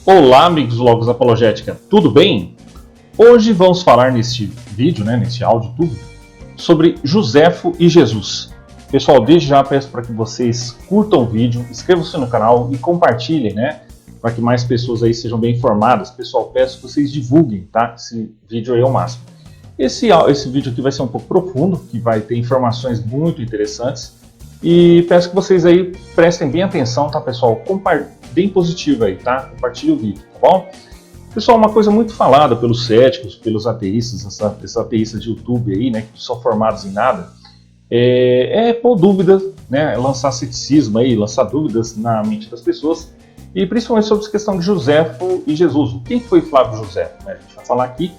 Olá, amigos do Logos Apologética, tudo bem? Hoje vamos falar neste vídeo, nesse áudio tudo, sobre Joséfo e Jesus. Pessoal, desde já peço para que vocês curtam o vídeo, inscrevam-se no canal e compartilhem, para que mais pessoas aí sejam bem informadas. Pessoal, peço que vocês divulguem, tá? Esse vídeo aí ao máximo. Esse vídeo aqui vai ser um pouco profundo, que vai ter informações muito interessantes. E peço que vocês aí prestem bem atenção, tá, pessoal? Bem positivo aí, tá? Compartilhe o vídeo, tá bom? Pessoal, uma coisa muito falada pelos céticos, pelos ateístas, esses ateístas de YouTube aí, que não são formados em nada, é pôr dúvidas, lançar ceticismo aí, lançar dúvidas na mente das pessoas, e principalmente sobre essa questão de Joséfo e Jesus. Quem foi Flávio Joséfo? A gente vai falar aqui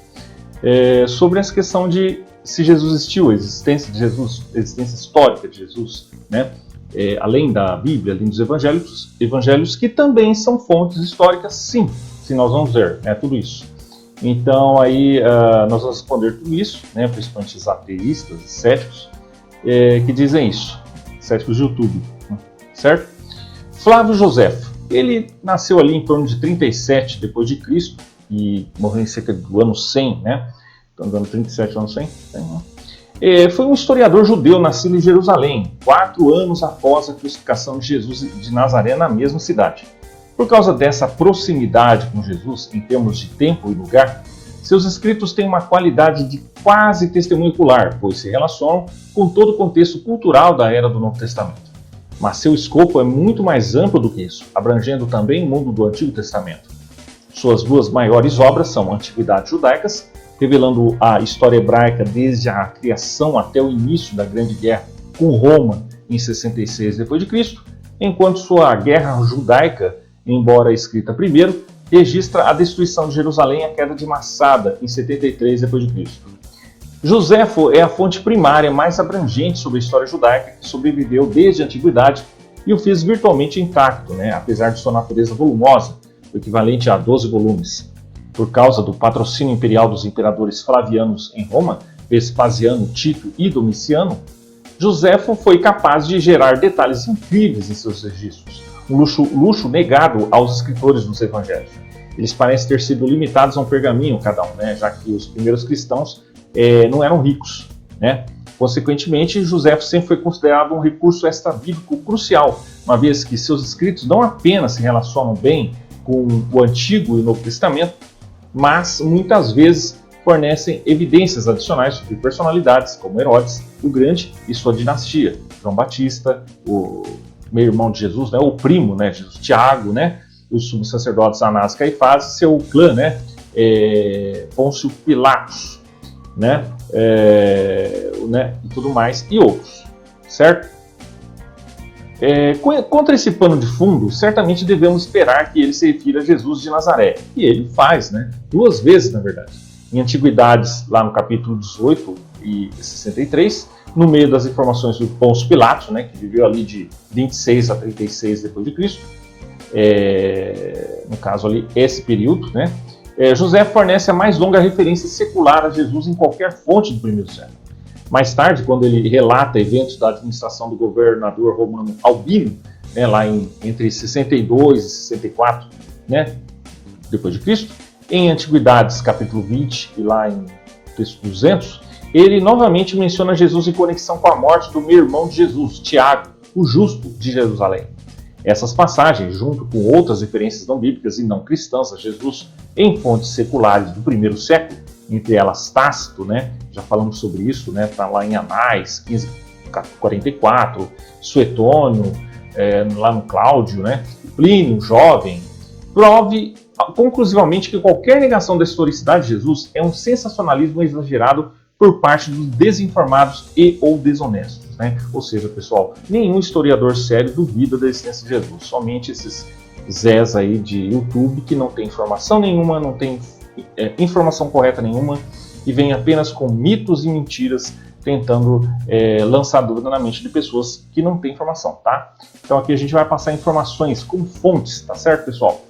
sobre essa questão de se Jesus existiu, a existência de Jesus, a existência histórica de Jesus, além da Bíblia, além dos evangelhos que também são fontes históricas, sim, se nós vamos ver, tudo isso. Então aí nós vamos responder tudo isso, principalmente os ateístas e céticos, que dizem isso, céticos de YouTube, certo? Flávio Joséfo, ele nasceu ali em torno de 37 depois de Cristo e morreu em cerca do ano 100, Estamos dando 37 anos 100? Foi um historiador judeu nascido em Jerusalém, 4 anos após a crucificação de Jesus de Nazaré na mesma cidade. Por causa dessa proximidade com Jesus, em termos de tempo e lugar, seus escritos têm uma qualidade de quase testemunho ocular, pois se relacionam com todo o contexto cultural da era do Novo Testamento. Mas seu escopo é muito mais amplo do que isso, abrangendo também o mundo do Antigo Testamento. Suas duas maiores obras são Antiguidades Judaicas, revelando a história hebraica desde a criação até o início da Grande Guerra com Roma em 66 d.C., enquanto sua Guerra Judaica, embora escrita primeiro, registra a destruição de Jerusalém e a queda de Massada em 73 d.C. Joséfo é a fonte primária mais abrangente sobre a história judaica que sobreviveu desde a Antiguidade e o fez virtualmente intacto, apesar de sua natureza volumosa, o equivalente a 12 volumes. Por causa do patrocínio imperial dos imperadores flavianos em Roma, Vespasiano, Tito e Domiciano, Joséfo foi capaz de gerar detalhes incríveis em seus registros, um luxo negado aos escritores dos evangelhos. Eles parecem ter sido limitados a um pergaminho cada um, já que os primeiros cristãos não eram ricos. Consequentemente, Joséfo sempre foi considerado um recurso extra-bíblico crucial, uma vez que seus escritos não apenas se relacionam bem com o Antigo e o Novo Testamento, mas muitas vezes fornecem evidências adicionais sobre personalidades como Herodes o Grande e sua dinastia, João Batista, o meio-irmão de Jesus, o primo, Jesus, Tiago, os sumos sacerdotes Anás e Caifás, seu clã, Pôncio Pilatos, e tudo mais, e outros, certo? Contra esse pano de fundo, certamente devemos esperar que ele se refira a Jesus de Nazaré. E ele faz, 2 vezes, na verdade. Em Antiguidades, lá no capítulo 18 e 63, no meio das informações do Pôncio Pilatos, que viveu ali de 26 a 36 depois de Cristo, no caso ali, esse período, José fornece a mais longa referência secular a Jesus em qualquer fonte do primeiro século. Mais tarde, quando ele relata eventos da administração do governador romano Albino, lá entre 62 e 64, depois de Cristo, em Antiguidades, capítulo 20, e lá em texto 200, ele novamente menciona Jesus em conexão com a morte do meio-irmão de Jesus, Tiago, o justo de Jerusalém. Essas passagens, junto com outras referências não bíblicas e não cristãs a Jesus em fontes seculares do primeiro século, entre elas Tácito, já falamos sobre isso, está lá em Anais 15:44, Suetônio, lá no Cláudio, Plínio, jovem, prove conclusivamente que qualquer negação da historicidade de Jesus é um sensacionalismo exagerado por parte dos desinformados e ou desonestos. Ou seja, pessoal, nenhum historiador sério duvida da existência de Jesus, somente esses zés aí de YouTube que não tem informação nenhuma, não tem informação correta nenhuma e vem apenas com mitos e mentiras tentando lançar dúvida na mente de pessoas que não têm informação, tá? Então aqui a gente vai passar informações com fontes, tá certo, pessoal?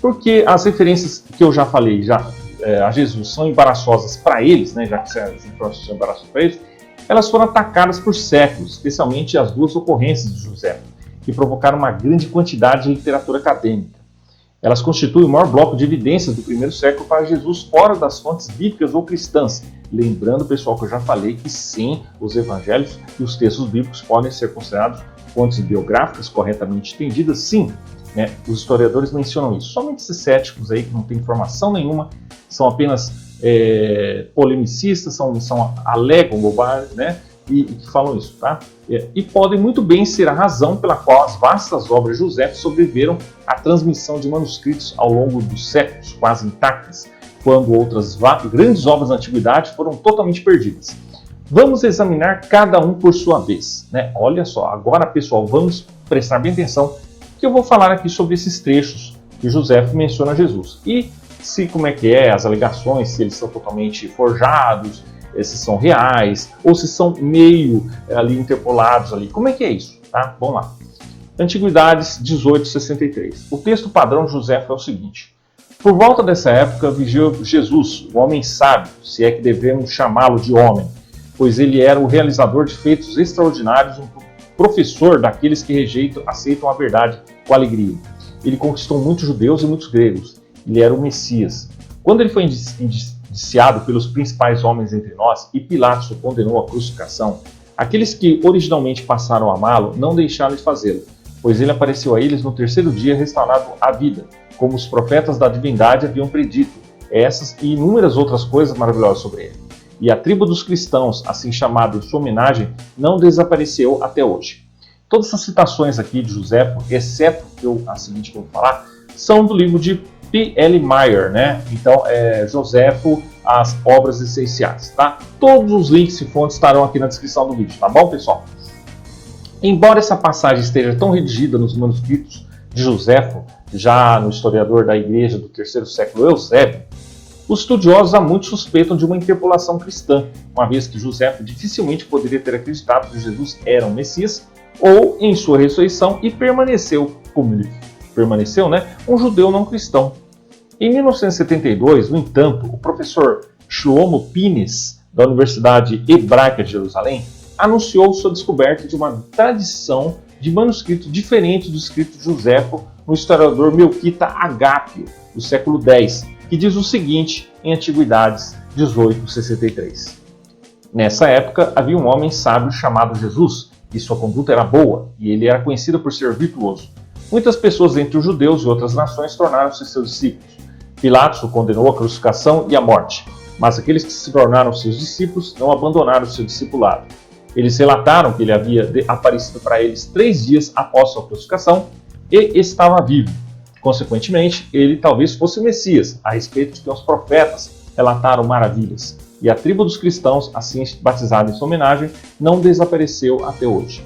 Porque as referências que eu já falei a Jesus são embaraçosas para eles, já que as informações são embaraçosas para eles, elas foram atacadas por séculos, especialmente as duas ocorrências de José, que provocaram uma grande quantidade de literatura acadêmica. Elas constituem o maior bloco de evidências do primeiro século para Jesus fora das fontes bíblicas ou cristãs. Lembrando, pessoal, que eu já falei que sim, os evangelhos e os textos bíblicos podem ser considerados fontes biográficas corretamente entendidas, sim. Né? Os historiadores mencionam isso. Somente esses céticos aí que não têm informação nenhuma, são apenas polemicistas, alegam bobagem, né? E que falam isso, tá? E podem muito bem ser a razão pela qual as vastas obras de José sobreviveram à transmissão de manuscritos ao longo dos séculos, quase intactas, quando outras grandes obras da antiguidade foram totalmente perdidas. Vamos examinar cada um por sua vez, né? Olha só, agora, pessoal, vamos prestar bem atenção, que eu vou falar aqui sobre esses trechos que José menciona a Jesus. E como é que é, as alegações, se eles são totalmente forjados, se são reais, ou se são meio ali interpolados ali. Como é que é isso? Tá? Vamos lá. Antiguidades 1863. O texto padrão de José é o seguinte. Por volta dessa época viveu Jesus, o homem sábio, se é que devemos chamá-lo de homem, pois ele era o realizador de feitos extraordinários, um professor daqueles que aceitam a verdade com alegria. Ele conquistou muitos judeus e muitos gregos. Ele era o Messias. Quando ele foi indiciado pelos principais homens entre nós e Pilatos o condenou à crucificação, aqueles que originalmente passaram a amá-lo não deixaram de fazê-lo, pois ele apareceu a eles no terceiro dia restaurado à vida, como os profetas da divindade haviam predito, essas e inúmeras outras coisas maravilhosas sobre ele. E a tribo dos cristãos, assim chamada em sua homenagem, não desapareceu até hoje. Todas essas citações aqui de José, exceto a seguinte que eu vou falar, são do livro de P.L. Meyer, né? Então, Joséfo, as obras essenciais, tá? Todos os links e fontes estarão aqui na descrição do vídeo, tá bom, pessoal? Embora essa passagem esteja tão redigida nos manuscritos de Joséfo, já no historiador da igreja do terceiro século Eusébio, os estudiosos há muito suspeitam de uma interpolação cristã, uma vez que Joséfo dificilmente poderia ter acreditado que Jesus era um Messias ou em sua ressurreição e permaneceu, como ele permaneceu, né, um judeu não cristão. Em 1972, no entanto, o professor Shlomo Pines, da Universidade Hebraica de Jerusalém, anunciou sua descoberta de uma tradição de manuscrito diferente do escrito de Joséfo no historiador Melquita Agápio, do século X, que diz o seguinte em Antiguidades 1863. Nessa época, havia um homem sábio chamado Jesus, e sua conduta era boa, e ele era conhecido por ser virtuoso. Muitas pessoas entre os judeus e outras nações tornaram-se seus discípulos. Pilatos o condenou à crucificação e à morte, mas aqueles que se tornaram seus discípulos não abandonaram o seu discipulado. Eles relataram que ele havia aparecido para eles 3 dias após sua crucificação e estava vivo. Consequentemente, ele talvez fosse o Messias, a respeito de que os profetas relataram maravilhas. E a tribo dos cristãos, assim batizada em sua homenagem, não desapareceu até hoje.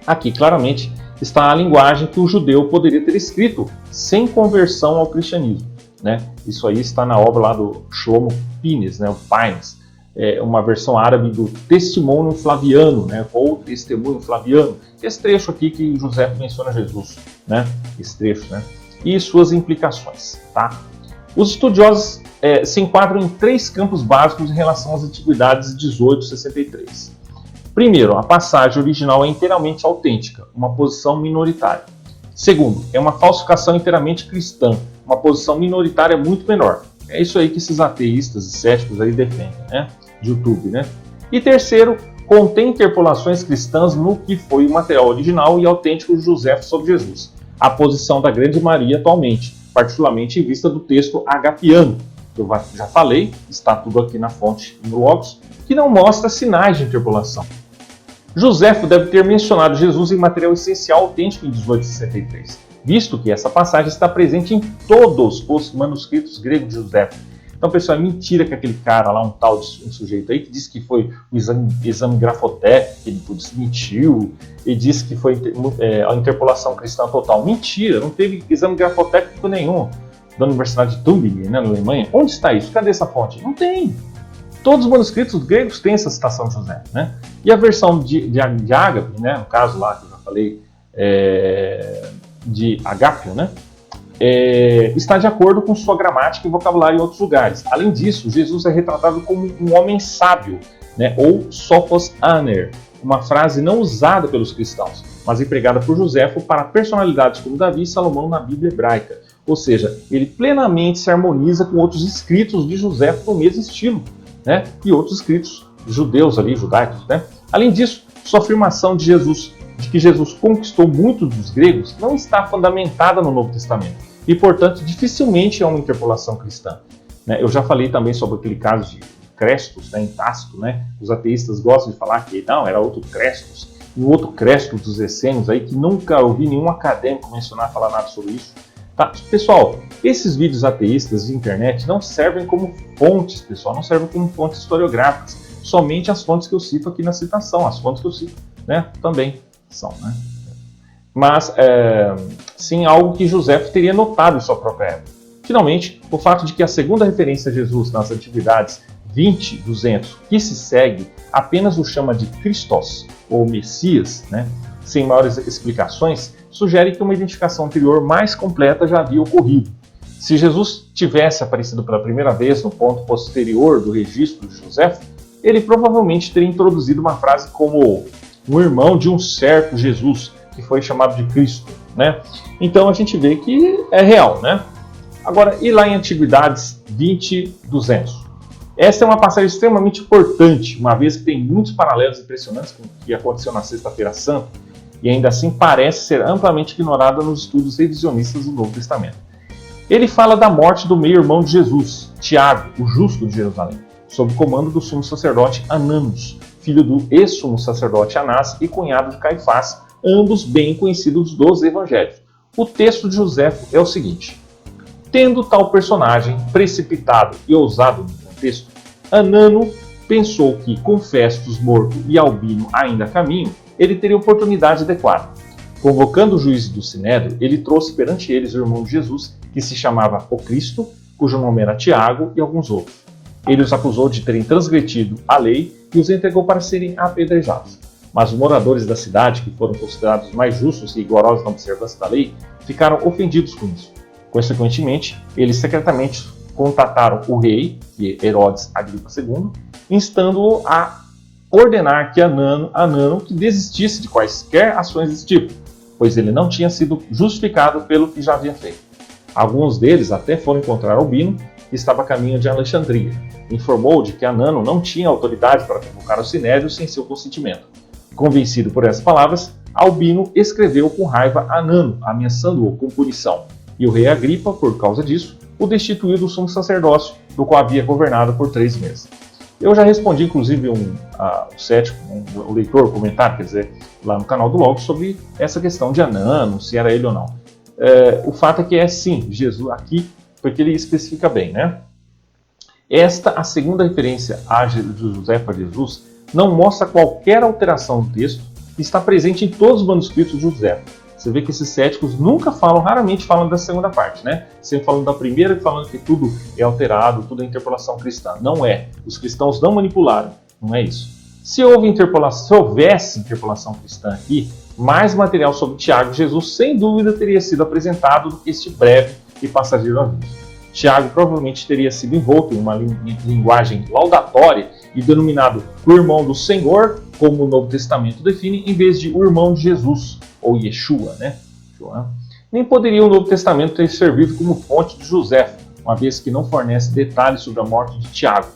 Aqui, claramente, está a linguagem que o judeu poderia ter escrito sem conversão ao cristianismo, né? Isso aí está na obra lá do Shlomo Pines, né? O Pines, uma versão árabe do Testemunho Flaviano, né? Ou Testemunho Flaviano, esse trecho aqui que José menciona Jesus, né? Esse trecho, né? E suas implicações, tá? Os estudiosos se enquadram em 3 campos básicos em relação às Antiguidades 1863. Primeiro, a passagem original é inteiramente autêntica, uma posição minoritária. Segundo, é uma falsificação inteiramente cristã, uma posição minoritária muito menor. É isso aí que esses ateístas e céticos aí defendem, né? De YouTube, né? E terceiro, contém interpolações cristãs no que foi o material original e autêntico de José sobre Jesus, a posição da grande maioria atualmente, particularmente em vista do texto agapiano, que eu já falei, está tudo aqui na fonte no Logos, que não mostra sinais de interpolação. Joséfo deve ter mencionado Jesus em material essencial autêntico em 1863, visto que essa passagem está presente em todos os manuscritos gregos de Joséfo. Então, pessoal, é mentira que aquele cara lá, um sujeito aí, que disse que foi o exame Grafotec, que ele desmentiu, e disse que foi a interpolação cristã total. Mentira, não teve exame Grafotec nenhum da Universidade de Tübingen, né, na Alemanha. Onde está isso? Cadê essa fonte? Não tem. Todos os manuscritos gregos têm essa citação de José, né? E a versão de Ágape, né, no caso lá que eu já falei, de Agápio, né, está de acordo com sua gramática e vocabulário em outros lugares. Além disso, Jesus é retratado como um homem sábio, né, ou sophos aner, uma frase não usada pelos cristãos. mas empregada por Joséfo para personalidades como Davi e Salomão na Bíblia hebraica. Ou seja, ele plenamente se harmoniza com outros escritos de Joséfo no mesmo estilo, né? E outros escritos judeus ali, judaicos, né? Além disso, sua afirmação de que Jesus conquistou muitos dos gregos, não está fundamentada no Novo Testamento e, portanto, dificilmente é uma interpolação cristã. Eu já falei também sobre aquele caso de Crestos, em Tácito, né? Os ateístas gostam de falar que não, era outro Crestos, e o outro Crestos dos Essênios aí, que nunca ouvi nenhum acadêmico mencionar, falar nada sobre isso. Tá? Pessoal, esses vídeos ateístas de internet não servem como fontes, pessoal, não servem como fontes historiográficas, somente as fontes que eu cito aqui na citação, as fontes que eu cito, né, também são, né? Mas, sim, algo que Joséfo teria notado em sua própria época. Finalmente, o fato de que a segunda referência a Jesus nas Atividades 20:200, que se segue, apenas o chama de Christos, ou Messias, né, sem maiores explicações, sugere que uma identificação anterior mais completa já havia ocorrido. Se Jesus tivesse aparecido pela primeira vez no ponto posterior do registro de Joséfo, ele provavelmente teria introduzido uma frase como um irmão de um certo Jesus, que foi chamado de Cristo, né? Então a gente vê que é real, né? Agora, e lá em Antiguidades 20:200? Esta é uma passagem extremamente importante, uma vez que tem muitos paralelos impressionantes com o que aconteceu na Sexta-feira Santa, e ainda assim parece ser amplamente ignorada nos estudos revisionistas do Novo Testamento. Ele fala da morte do meio-irmão de Jesus, Tiago, o justo de Jerusalém, sob o comando do sumo sacerdote Ananos, filho do ex-sumo sacerdote Anás e cunhado de Caifás, ambos bem conhecidos dos evangelhos. O texto de Joséfo é o seguinte: tendo tal personagem precipitado e ousado no contexto, Anano pensou que, com Festus morto e Albino ainda a caminho, ele teria oportunidade adequada. Convocando o juiz do Sinédrio, ele trouxe perante eles o irmão de Jesus, que se chamava o Cristo, cujo nome era Tiago, e alguns outros. Ele os acusou de terem transgredido a lei e os entregou para serem apedrejados. Mas os moradores da cidade, que foram considerados mais justos e rigorosos na observância da lei, ficaram ofendidos com isso. Consequentemente, eles secretamente contataram o rei, que é Herodes Agripa II, instando-o a ordenar que Anano que desistisse de quaisquer ações desse tipo, pois ele não tinha sido justificado pelo que já havia feito. Alguns deles até foram encontrar Albino, que estava a caminho de Alexandria. Informou de que Anano não tinha autoridade para convocar o Sinédrio sem seu consentimento. Convencido por essas palavras, Albino escreveu com raiva a Anano, ameaçando-o com punição. E o rei Agripa, por causa disso, o destituiu do sumo sacerdócio, do qual havia governado por 3 meses. Eu já respondi, inclusive, um leitor, um comentário, quer dizer, lá no canal do Logos, sobre essa questão de Anano, se era ele ou não. O fato é que é sim, Jesus aqui, porque ele especifica bem, né? A segunda referência de Joséfo a Jesus não mostra qualquer alteração no texto e está presente em todos os manuscritos de Joséfo. Você vê que esses céticos raramente falam da segunda parte, né? Sempre falando da primeira e falando que tudo é alterado, tudo é interpolação cristã. Não é. Os cristãos não manipularam. Não é isso. Se houvesse interpolação cristã aqui, mais material sobre Tiago e Jesus, sem dúvida, teria sido apresentado do que este breve e passageiro aviso. Tiago provavelmente teria sido envolto em uma linguagem laudatória e denominado o irmão do Senhor, como o Novo Testamento define, em vez de o irmão de Jesus, ou Yeshua, né? Nem poderia o Novo Testamento ter servido como fonte de Joséfo, uma vez que não fornece detalhes sobre a morte de Tiago.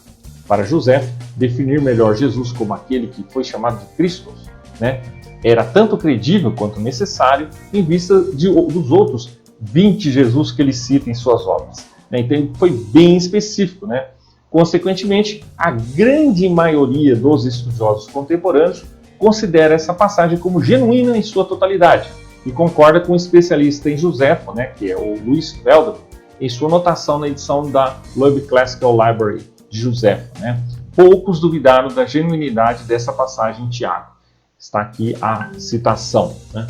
Para Joséfo, definir melhor Jesus como aquele que foi chamado de Cristo, né, era tanto credível quanto necessário em vista dos outros 20 Jesus que ele cita em suas obras. Então foi bem específico, né? Consequentemente, a grande maioria dos estudiosos contemporâneos considera essa passagem como genuína em sua totalidade e concorda com o especialista em Joséfo, né, que é o Louis Feldman, em sua anotação na edição da Loeb Classical Library de Joséfo, né? Poucos duvidaram da genuinidade dessa passagem em Tiago. Está aqui a citação, né?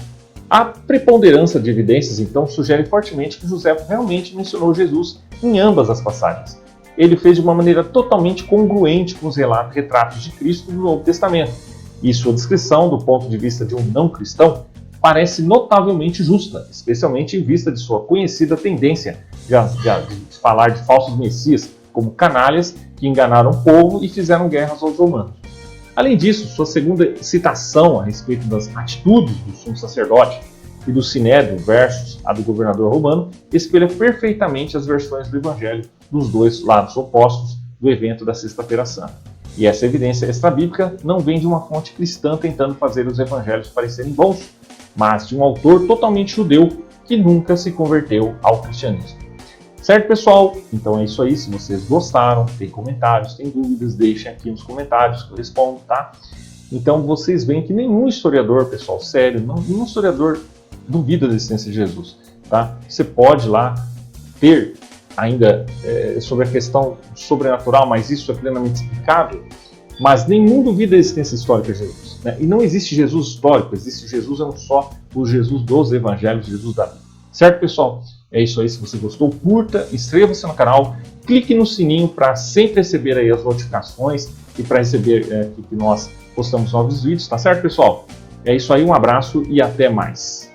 A preponderância de evidências, então, sugere fortemente que Joséfo realmente mencionou Jesus em ambas as passagens. Ele fez de uma maneira totalmente congruente com os retratos de Cristo no Novo Testamento, e sua descrição, do ponto de vista de um não cristão, parece notavelmente justa, especialmente em vista de sua conhecida tendência de falar de falsos messias como canalhas que enganaram o povo e fizeram guerras aos romanos. Além disso, sua segunda citação a respeito das atitudes do sumo sacerdote e do sinédrio versus a do governador romano espelha perfeitamente as versões do evangelho dos dois lados opostos do evento da Sexta-feira Santa. E essa evidência extrabíblica não vem de uma fonte cristã tentando fazer os evangelhos parecerem bons, mas de um autor totalmente judeu que nunca se converteu ao cristianismo. Certo, pessoal? Então é isso aí. Se vocês gostaram, tem comentários, tem dúvidas, deixem aqui nos comentários que eu respondo, tá? Então vocês veem que nenhum historiador, pessoal, sério, nenhum historiador duvida da existência de Jesus, tá? Você pode lá ter ainda sobre a questão sobrenatural, mas isso é plenamente explicável, mas nenhum duvida da existência histórica de Jesus, né? E não existe Jesus histórico, existe Jesus é um só, o Jesus dos evangelhos, Jesus da Bíblia. Certo, pessoal? É isso aí. Se você gostou, curta, inscreva-se no canal, clique no sininho para sempre receber aí as notificações e para receber que nós postamos novos vídeos, tá certo, pessoal? É isso aí, um abraço e até mais.